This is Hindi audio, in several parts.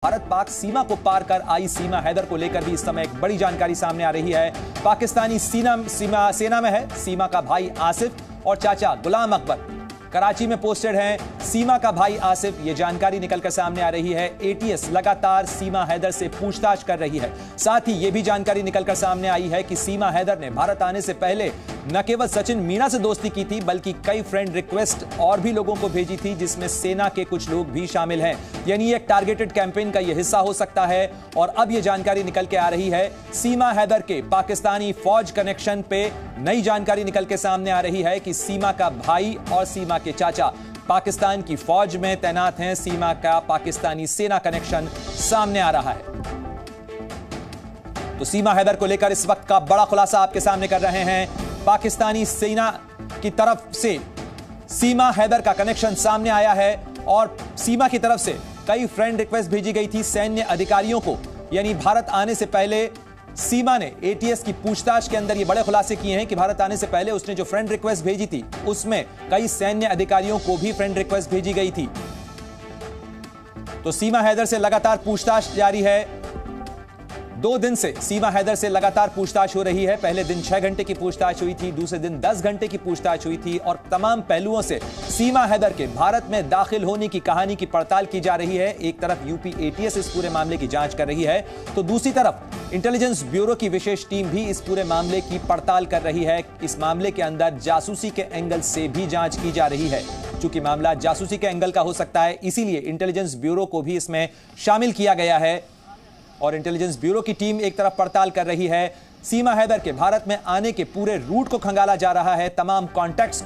भारत पाक सीमा को पार कर आई सीमा हैदर को लेकर भी इस समय एक बड़ी जानकारी सामने आ रही है। पाकिस्तानी सेना में है सीमा का भाई आसिफ और चाचा गुलाम अकबर कराची में पोस्टेड हैं। सीमा का भाई आसिफ, ये जानकारी निकलकर सामने आ रही है। एटीएस लगातार सीमा हैदर से पूछताछ कर रही है। साथ ही ये भी जानकारी निकलकर सामने आई है कि सीमा हैदर ने भारत आने से पहले न केवल सचिन मीणा से दोस्ती की थी बल्कि कई फ्रेंड रिक्वेस्ट और भी लोगों को भेजी थी, जिसमें सेना के कुछ लोग भी शामिल हैं। यानी एक टारगेटेड कैंपेन का यह हिस्सा हो सकता है। और अब यह जानकारी निकल के आ रही है सीमा हैदर के पाकिस्तानी फौज कनेक्शन पे नई जानकारी निकल के सामने आ रही है कि सीमा का भाई और सीमा के चाचा पाकिस्तान की फौज में तैनात हैं। सीमा का पाकिस्तानी सेना कनेक्शन सामने आ रहा है। तो सीमा हैदर को लेकर इस वक्त का बड़ा खुलासा आपके सामने कर रहे हैं। पाकिस्तानी सेना की तरफ से सीमा हैदर का कनेक्शन सामने आया है और सीमा की तरफ से कई फ्रेंड रिक्वेस्ट भेजी गई थी सैन्य अधिकारियों को। यानी भारत आने से पहले सीमा ने एटीएस की पूछताछ के अंदर ये बड़े खुलासे किए हैं कि भारत आने से पहले उसने जो फ्रेंड रिक्वेस्ट भेजी थी उसमें कई सैन्य अधिकारियों को भी फ्रेंड रिक्वेस्ट भेजी गई थी। तो सीमा हैदर से लगातार पूछताछ जारी है। 2 दिन से सीमा हैदर से लगातार पूछताछ हो रही है। पहले दिन 6 घंटे की पूछताछ हुई थी, दूसरे दिन 10 घंटे की पूछताछ हुई थी और तमाम पहलुओं से सीमा हैदर के भारत में दाखिल होने की कहानी की पड़ताल की जा रही है। एक तरफ यूपी एटीएस इस पूरे मामले की जांच कर रही है, तो दूसरी तरफ इंटेलिजेंस ब्यूरो की विशेष टीम भी इस पूरे मामले की पड़ताल कर रही है। इस मामले के अंदर जासूसी के एंगल से भी जांच की जा रही है। चूंकि मामला जासूसी के एंगल का हो सकता है, इसीलिए इंटेलिजेंस ब्यूरो को भी इसमें शामिल किया गया है और इंटेलिजेंस ब्यूरो की टीम एक तरफ पड़ताल कर रही है। सीमा हैदर के भारत में आने के पूरे रूट को खंगाला जा रहा है, तमाम कॉन्टैक्ट्स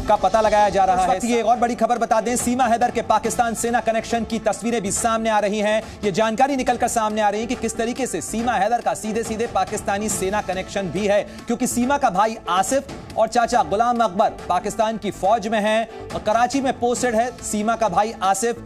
का पता लगाया जा रहा है। एक और बड़ी खबर बता दें, सीमा हैदर के पाकिस्तान सेना कनेक्शन की तस्वीरें भी सामने आ रही हैं। यह जानकारी निकलकर सामने आ रही है कि किस तरीके से सीमा हैदर का सीधे सीधे पाकिस्तानी सेना कनेक्शन भी है, क्योंकि सीमा का भाई आसिफ और चाचा गुलाम अकबर पाकिस्तान की फौज में हैं और कराची में पोस्टेड है सीमा का भाई आसिफ।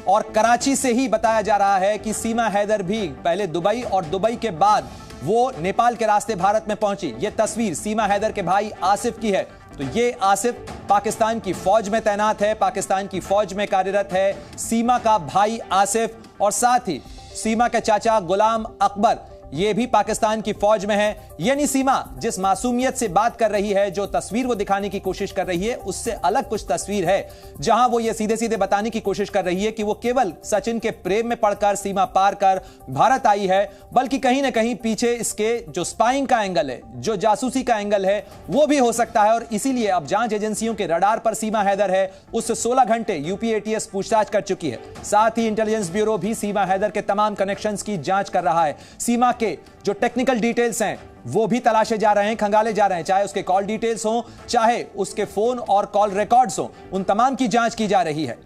और कराची से ही बताया जा रहा है कि सीमा हैदर भी पहले दुबई और दुबई के बाद वो नेपाल के रास्ते भारत में पहुंची। यह तस्वीर सीमा हैदर के भाई आसिफ की है। तो ये आसिफ पाकिस्तान की फौज में तैनात है, पाकिस्तान की फौज में कार्यरत है। सीमा का भाई आसिफ और साथ ही सीमा के चाचा गुलाम अकबर ये भी पाकिस्तान की फौज में है। यानी सीमा जिस मासूमियत से बात कर रही है, जो तस्वीर वो दिखाने की कोशिश कर रही है, उससे अलग कुछ तस्वीर है, जहां वो ये सीधे सीधे बताने की कोशिश कर रही है कि वो केवल सचिन के प्रेम में पड़कर सीमा पार कर भारत आई है, बल्कि कहीं ना कहीं पीछे इसके जो स्पाइंग का एंगल है, जो जासूसी का एंगल है, वो भी हो सकता है। और इसीलिए अब जांच एजेंसियों के रडार पर सीमा हैदर है। उससे 16 घंटे यूपी एटीएस पूछताछ कर चुकी है। साथ ही इंटेलिजेंस ब्यूरो भी सीमा हैदर के तमाम कनेक्शंस की जांच कर रहा है। सीमा के जो टेक्निकल डिटेल्स हैं वो भी तलाशे जा रहे हैं, खंगाले जा रहे हैं, चाहे उसके कॉल डिटेल्स हो, चाहे उसके फोन और कॉल रिकॉर्ड्स हो, उन तमाम की जांच की जा रही है।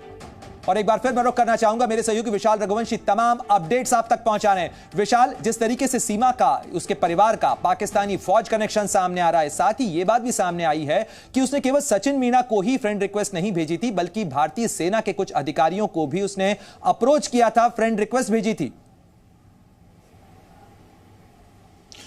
और एक बार फिर मैं रुख करना चाहूंगा मेरे सहयोगी विशाल रघुवंशी तमाम अपडेट्स आप तक पहुंचा रहे हैं। विशाल, जिस तरीके से सीमा का, उसके परिवार का पाकिस्तानी फौज कनेक्शन सामने आ रहा है, साथ ही यह बात भी सामने आई है कि उसने केवल सचिन मीणा को ही फ्रेंड रिक्वेस्ट नहीं भेजी थी, बल्कि भारतीय सेना के कुछ अधिकारियों को भी उसने अप्रोच किया था, फ्रेंड रिक्वेस्ट भेजी थी।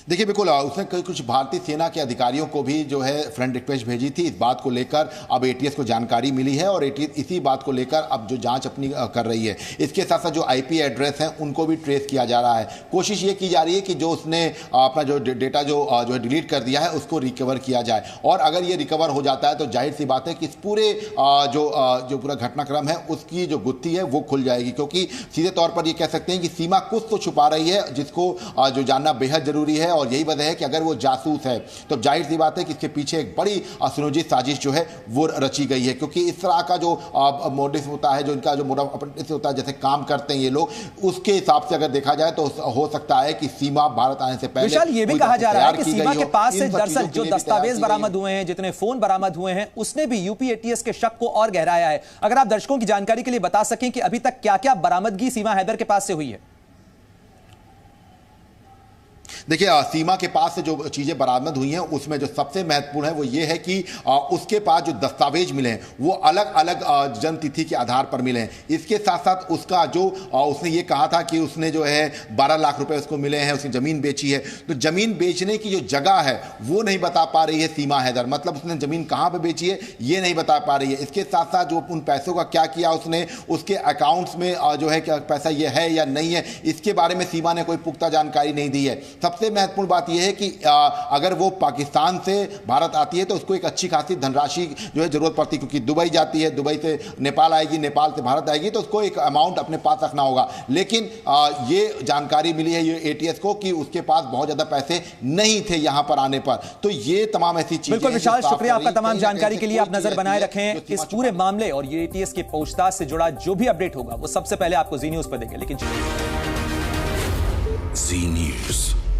देखिए, बिल्कुल उसने कुछ भारतीय सेना के अधिकारियों को भी जो है फ्रेंड रिक्वेस्ट भेजी थी। इस बात को लेकर अब एटीएस को जानकारी मिली है और एटीएस इसी बात को लेकर अब जो जांच अपनी कर रही है। इसके साथ साथ जो आईपी एड्रेस हैं उनको भी ट्रेस किया जा रहा है। कोशिश ये की जा रही है कि जो उसने अपना जो डेटा जो है डिलीट कर दिया है उसको रिकवर किया जाए। और अगर ये रिकवर हो जाता है तो जाहिर सी बात है कि इस पूरे जो पूरा घटनाक्रम है उसकी जो गुत्थी है वो खुल जाएगी, क्योंकि सीधे तौर पर ये कह सकते हैं कि सीमा कुछ तो छुपा रही है जिसको जो जानना बेहद जरूरी है। और यही वजह है कि अगर वो जासूस है तो जाहिर सी बात है कि इसके पीछे एक बड़ी सुनियोजित साजिश जो है वो रची गई है, क्योंकि इस तरह का जो मोटिव होता है, जो इनका जो मोटिव होता है, जैसे काम करते हैं ये लोग, उसके हिसाब से अगर देखा जाए तो हो सकता है कि सीमा भारत आने से पहले। विशाल, ये भी कहा जा रहा है कि सीमा के पास से दरअसल जो दस्तावेज बरामद हुए हैं, जितने फोन बरामद हुए हैं, उसने भी यूपी एटीएस के शक को और गहराया है। अगर आप दर्शकों की जानकारी के लिए बता सकें कि अभी तक क्या क्या बरामदगी सीमा हैदर के पास से हुई है। देखिए सीमा के पास से जो चीजें बरामद हुई हैं उसमें जो सबसे महत्वपूर्ण है वो ये है कि उसके पास जो दस्तावेज मिले हैं वो अलग अलग जन्म तिथि के आधार पर मिले हैं। इसके साथ साथ उसका जो उसने ये कहा था कि उसने जो है 12 लाख रुपए उसको मिले हैं, उसने जमीन बेची है, तो जमीन बेचने की जो जगह है वो नहीं बता पा रही है सीमा हैदर, मतलब उसने जमीन कहां पे बेची है ये नहीं बता पा रही है। इसके साथ साथ जो उन पैसों का क्या किया उसने, उसके अकाउंट्स में जो है क्या पैसा ये है या नहीं है, इसके बारे में सीमा ने कोई पुख्ता जानकारी नहीं दी है। सबसे महत्वपूर्ण बात यह है कि अगर वो पाकिस्तान से भारत आती है तो उसको एक अच्छी खासी धनराशि जो है जरूरत पड़ती है, क्योंकि दुबई जाती है, दुबई से नेपाल आएगी, नेपाल से भारत आएगी, तो उसको एक अमाउंट अपने पास रखना होगा। लेकिन ये जानकारी मिली है ये एटीएस को कि उसके पास बहुत ज्यादा पैसे नहीं थे यहां पर आने पर। तो ये तमाम ऐसी चीजें। बिल्कुल विशाल, शुक्रिया आपका तमाम जानकारी के लिए। आप नजर बनाए रखें इस पूरे मामले और ये एटीएस की पूछताछ से जुड़ा जो भी अपडेट होगा वो सबसे पहले आपको जी न्यूज पर देंगे। लेकिन जी न्यूज।